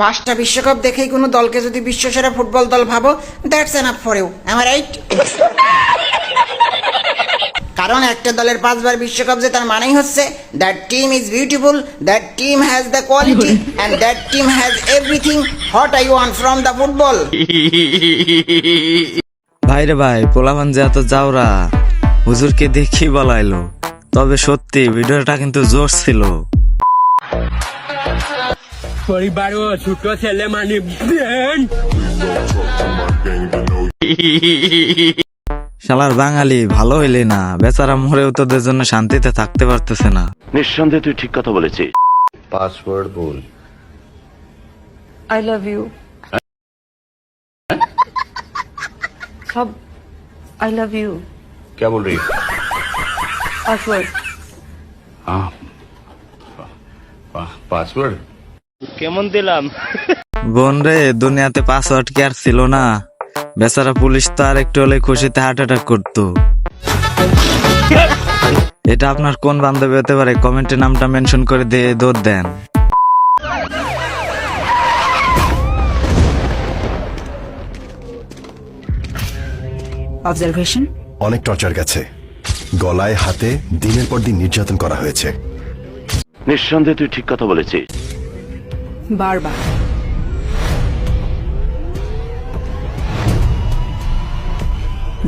5টা বিশ্বকাপ দেখেই কোনো দলকে যদি বিশ্বসেরা ফুটবল দল ভাবো, that's enough for you. Am I right? কারণ একটা দলের 5বার বিশ্বকাপ জেতার মানেই হচ্ছে that team is beautiful, that team has the quality and that team has everything what I want from the football. ভাইরে ভাই, পোলাপান যে এত যাওরা, হুজুরকে দেখি বলাইলো। তবে সত্যি ভিডিওটা কিন্তু জোশ ছিল। পরিবারও ছোট ছেলে মানে শালার বাঙালি ভালো হইলি না, বেচারা মরেও তোদের জন্য শান্তিতে থাকতে পারতেছে না। নিঃসন্দেহে তুই ঠিক কথা বলেছিস। पासवर्ड बोल। I love you. सब I love you. क्या बोल रही है? Password. हाँ पासवर्ड কেমন দিলাম? বোন রে, দুনিয়াতে পাসওয়ার্ড কি আর ছিল না? বেচারা পুলিশ তো আর একটু হলে খুশিতে হার্ট অ্যাটাক করতো। এটা আপনার কোন বান্ধবী হতে পারে? কমেন্টে নামটা মেনশন করে দিয়ে দৌড় দেন। Observation. অনেক টর্চার গেছে, গলায় হাতে দিনের পর দিন নির্যাতন করা হয়েছে। নিঃসন্দেহে তুই ঠিক কথা বলেছিস। বারবার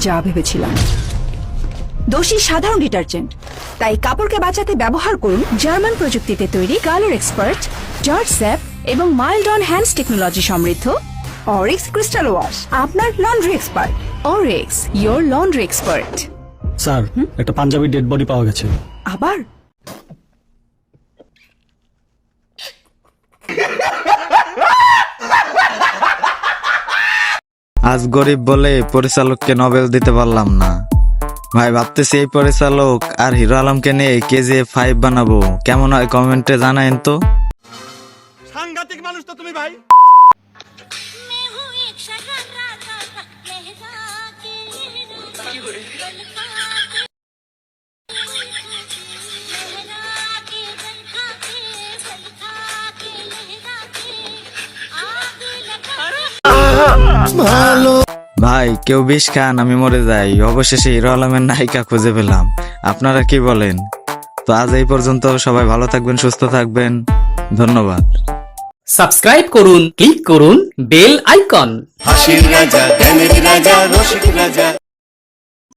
যা ভেবেছিলাম। দোষী সাধারণ ডিটারজেন্ট, তাই কাপড়কে বাঁচাতে ব্যবহার করুন জার্মান প্রযুক্তিতে তৈরি কালার এক্সপার্ট, জর্জ স্যাপ এবং মাইল্ড অন হ্যান্ডস টেকনোলজি সমৃদ্ধ অরিক্স ক্রিস্টাল ওয়াশ। আপনার laundry expert. Orix, your laundry expert. Sir, একটা পাঞ্জাবি ডেড বডি পাওয়া গেছে। আবার আজ গরিব বলে পরিচালককে নোবেল দিতে পারলাম না। ভাই ভাবতেছি এই পরিচালক আর হিরো আলমকে নিয়ে KGF 5 বানাবো, কেমন হয় কমেন্টে জানাইন তো। সাংঘাতিক মানুষ তো তুমি ভাই। ভাই কেউ বিষ খান, আমি মরে যাই। অবশেষে হিরো আলমের নায়িকা খুঁজে পেলাম। আপনারা কি বলেন? তো আজ এই পর্যন্ত, সবাই ভালো থাকবেন, সুস্থ থাকবেন, ধন্যবাদ। সাবস্ক্রাইব করুন, ক্লিক করুন বেল আইকন। হাসির রাজা, জ্ঞানের রাজা, রসিক রাজা।